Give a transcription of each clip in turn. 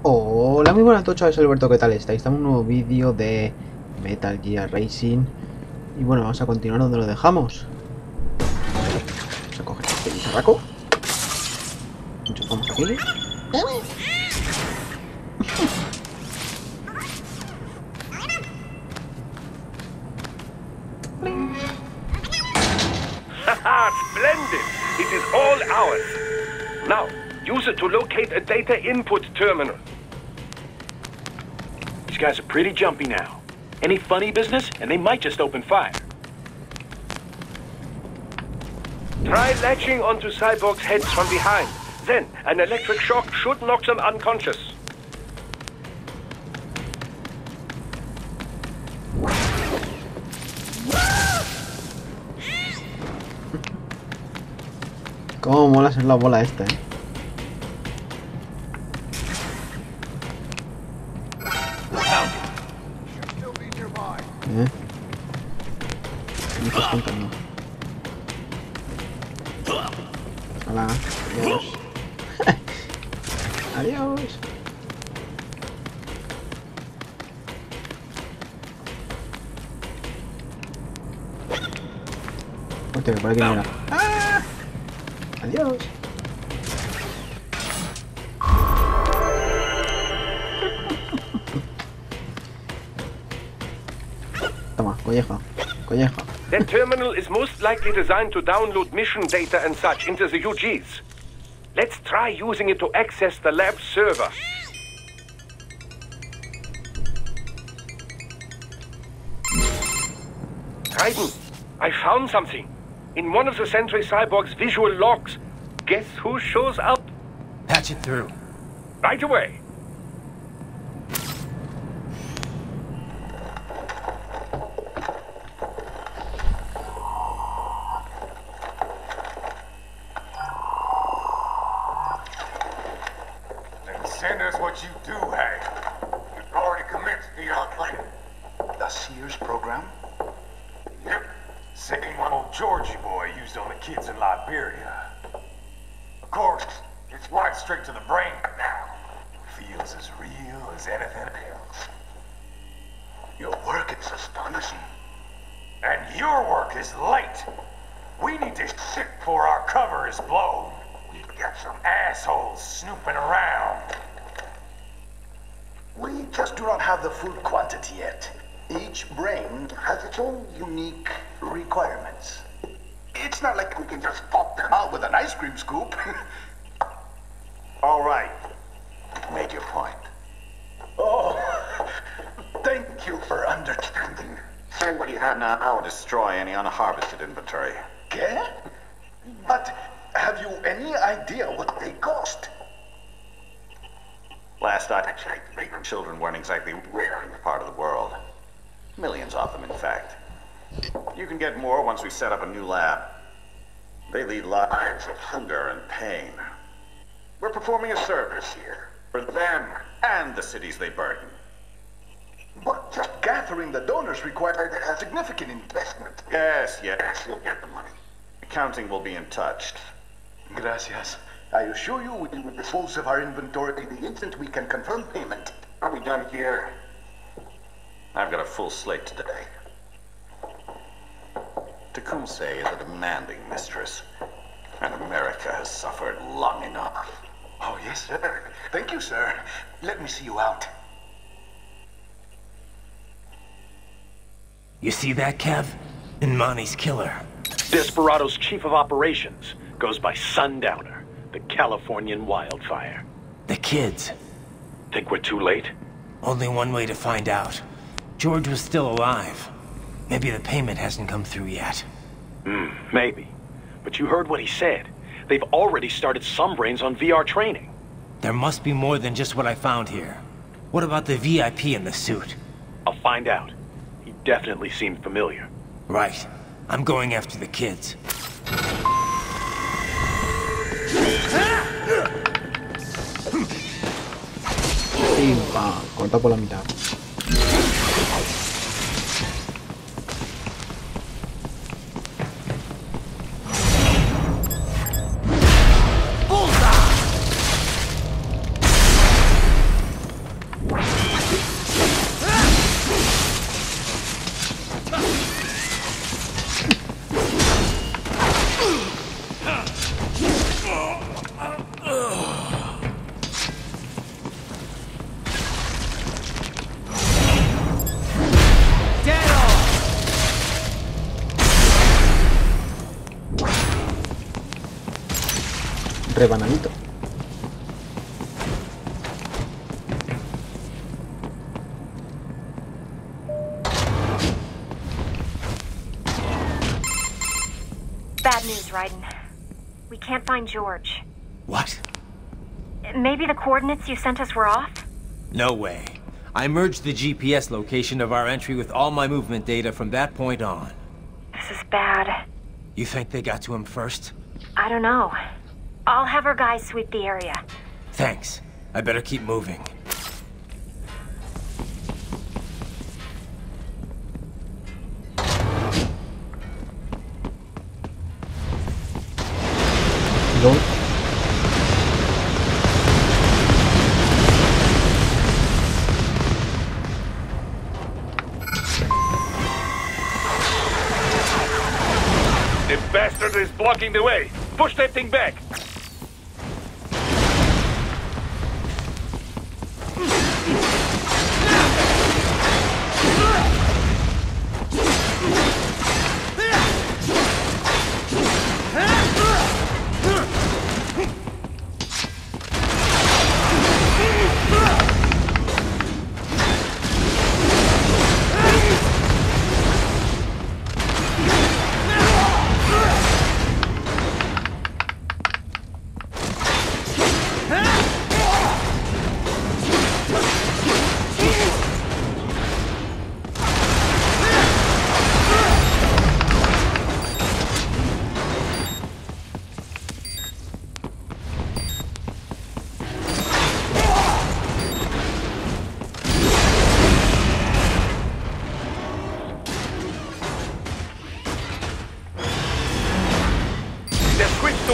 Hola, muy buenas a todos, chavales, soy Alberto, ¿qué tal estáis? Estamos en un nuevo vídeo de Metal Gear Racing. Y bueno, vamos a continuar donde lo dejamos. Vamos a coger este bicharraco. Enchufamos aquí. Haha, splendid! It is all ours. Now, use it to locate a data input terminal. These guys are pretty jumpy now. Any funny business, and they might just open fire. Try latching onto Cyborg's heads from behind. Then, an electric shock should knock them unconscious. Cómo mola ser la bola esta, ¿Qué me estás contando? Hola, adiós. Adiós. Hostia, que por aquí no era. ¡Ah! Adiós. Toma, colleja, colleja. That terminal is most likely designed to download mission data and such into the UGs. Let's try using it to access the lab server. Raiden, I found something. In one of the Sentry Cyborg's visual logs. Guess who shows up? Patch it through. Right away. Send us what you do have. You've already commenced the outline. The Sears program? Yep. Same one old Georgie boy used on the kids in Liberia. Of course, it's right straight to the brain now. Feels as real as anything else. Your work is astonishing. And your work is late. We need this shit before our cover is blown. We've got some assholes snooping around. We just do not have the full quantity yet. Each brain has its own unique requirements. It's not like we can just pop them out with an ice cream scoop. All right. Make your point. Oh, thank you for understanding. Send what you have now. I'll destroy any unharvested inventory. Okay? But have you any idea what they cost? Last I checked, children weren't exactly rare in the part of the world. Millions of them, in fact. You can get more once we set up a new lab. They lead lives of hunger and pain. We're performing a service here for them and the cities they burden. But just gathering the donors required a significant investment. Yes, you'll get the money. Accounting will be in touch. Gracias. I assure you we will dispose of our inventory the instant we can confirm payment. Are we done here? I've got a full slate today. Tecumseh is a demanding mistress, and America has suffered long enough. Oh, yes, sir. Thank you, sir. Let me see you out. You see that, Kev? Imani's killer. Desperado's chief of operations goes by Sundowner, the Californian wildfire. The kids. Think we're too late? Only one way to find out. George was still alive. Maybe the payment hasn't come through yet. Maybe. But you heard what he said. They've already started some brains on VR training. There must be more than just what I found here. What about the VIP in the suit? I'll find out. He definitely seemed familiar. Right. I'm going after the kids. Pimpa, corta por la mitad. de bananito. Bad news, Raiden. We can't find George. What? Maybe the coordinates you sent us were off? No way. I merged the GPS location of our entry with all my movement data from that point on. This is bad. You think they got to him first? I don't know. I'll have our guys sweep the area. Thanks. I better keep moving. Go. The bastard is blocking the way. Push that thing back.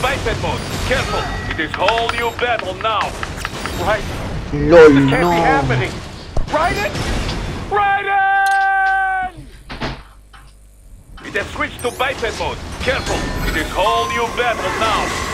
Biped mode. Careful. It is whole new battle now. Right. LOL, This can't no. be happening. Raiden! Raiden! It has switched to biped mode. Careful. It is whole new battle now.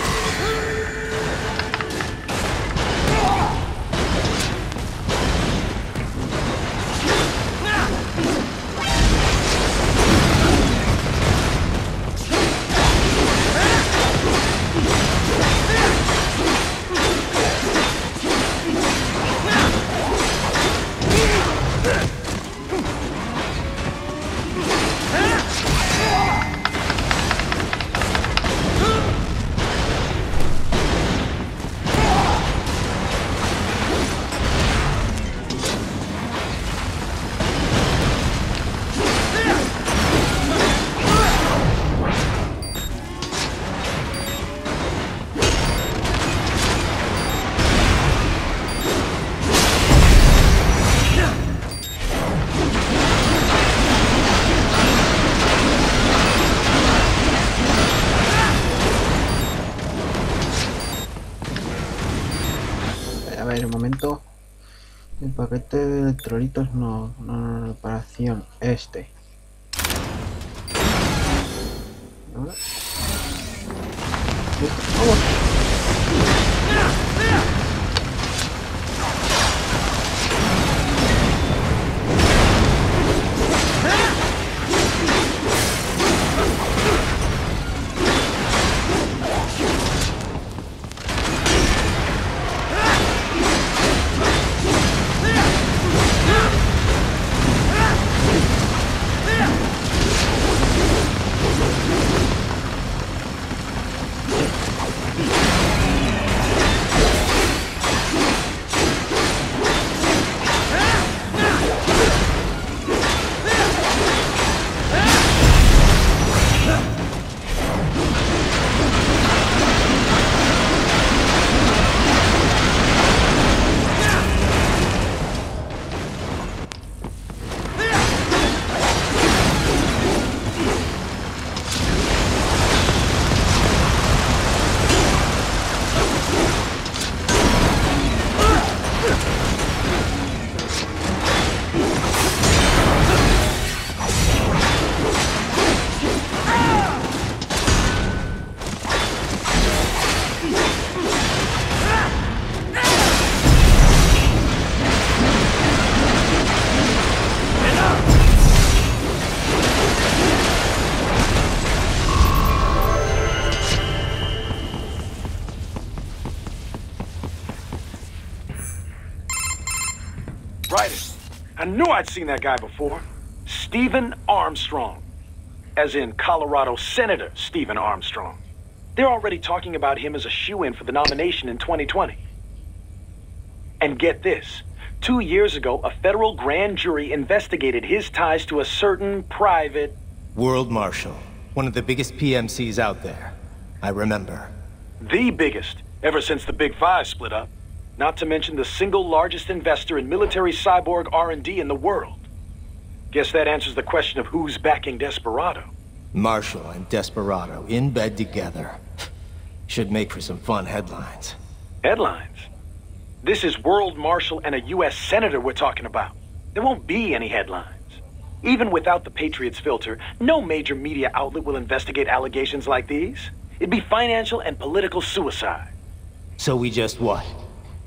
A ver, un momento. El paquete de electrolitos no, reparación. Este. ¿Ahora? Vamos. Right. I knew I'd seen that guy before. Stephen Armstrong. As in Colorado Senator Stephen Armstrong. They're already talking about him as a shoo-in for the nomination in 2020. And get this. 2 years ago, a federal grand jury investigated his ties to a certain private... World Marshal. One of the biggest PMCs out there. I remember. The biggest, ever since the Big Five split up. Not to mention the single largest investor in military cyborg R&D in the world. Guess that answers the question of who's backing Desperado. Marshall and Desperado in bed together. Should make for some fun headlines. Headlines? This is World Marshal and a U.S. Senator we're talking about. There won't be any headlines. Even without the Patriots filter, no major media outlet will investigate allegations like these. It'd be financial and political suicide. So we just what?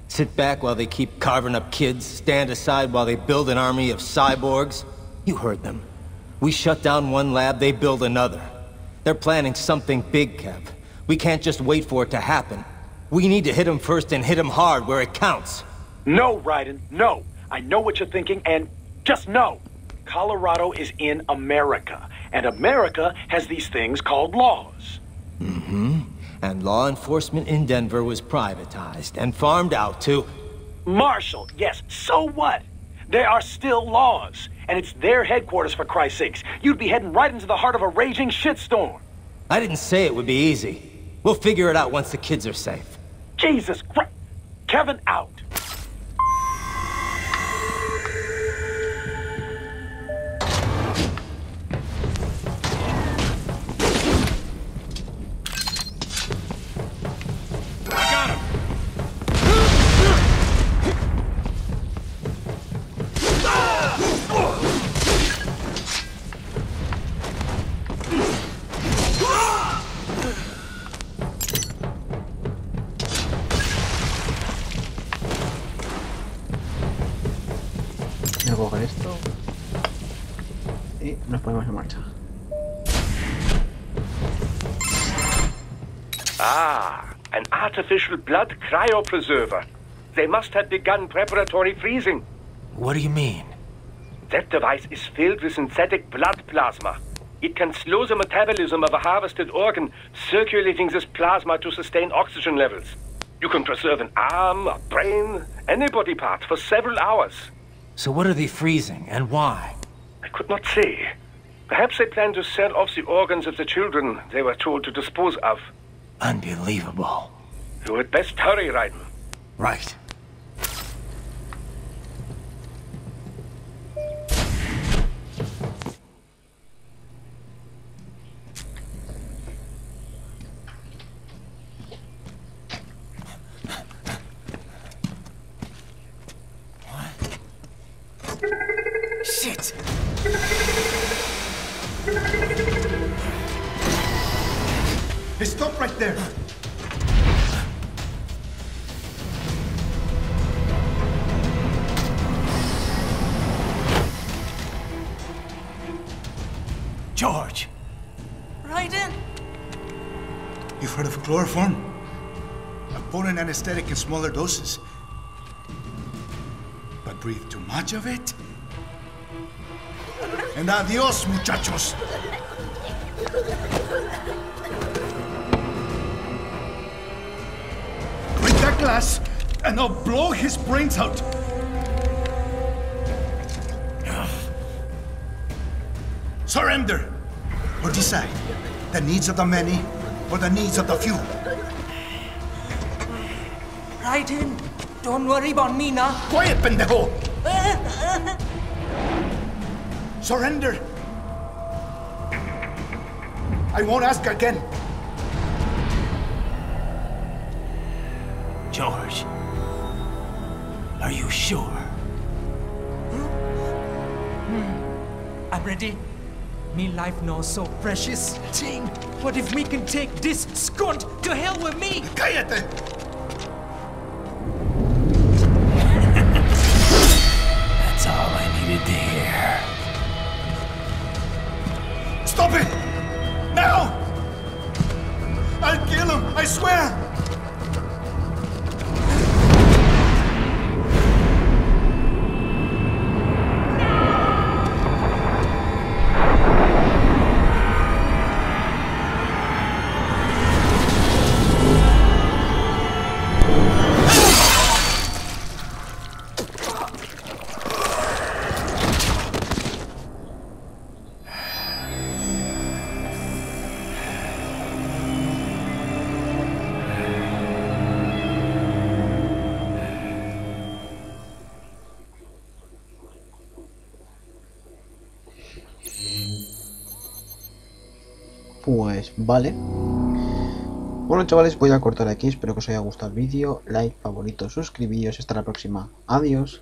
Sit back while they keep carving up kids, stand aside while they build an army of cyborgs? You heard them. We shut down one lab, they build another. They're planning something big, Kev. We can't just wait for it to happen. We need to hit them first and hit them hard where it counts. No, Raiden, no. I know what you're thinking, and just no. Colorado is in America, and America has these things called laws. Mm-hmm. And law enforcement in Denver was privatized and farmed out to... Marshall, yes, so what? There are still laws, and it's their headquarters, for Christ's sakes. You'd be heading right into the heart of a raging shitstorm. I didn't say it would be easy. We'll figure it out once the kids are safe. Jesus Christ. Kevin out. Voy a coger esto y nos ponemos en marcha. Ah, an artificial blood cryopreserver. They must have begun preparatory freezing. What do you mean? That device is filled with synthetic blood plasma. It can slow the metabolism of a harvested organ, circulating this plasma to sustain oxygen levels. You can preserve an arm, a brain, any body part for several hours. So what are they freezing, and why? I could not say. Perhaps they plan to sell off the organs of the children they were told to dispose of. Unbelievable. You had best hurry, Raiden. Right. Shit! Hey, stop right there! George! Raiden! You've heard of chloroform? A potent anesthetic in smaller doses. But breathe too much of it? And adios, muchachos! Break that glass, and I'll blow his brains out! Surrender! Or decide, the needs of the many, or the needs of the few. Raiden, don't worry about me now. Quiet, pendejo! Surrender! I won't ask again. George, are you sure? I'm ready. Me life now so precious. Ting, what if we can take this skunt to hell with me? Cállate! That's all I needed to hear. Stop it! Now! I'll kill him, I swear! Pues vale. Bueno, chavales, voy a cortar aquí. Espero que os haya gustado el vídeo. Like, favorito, suscribíos. Hasta la próxima. Adiós.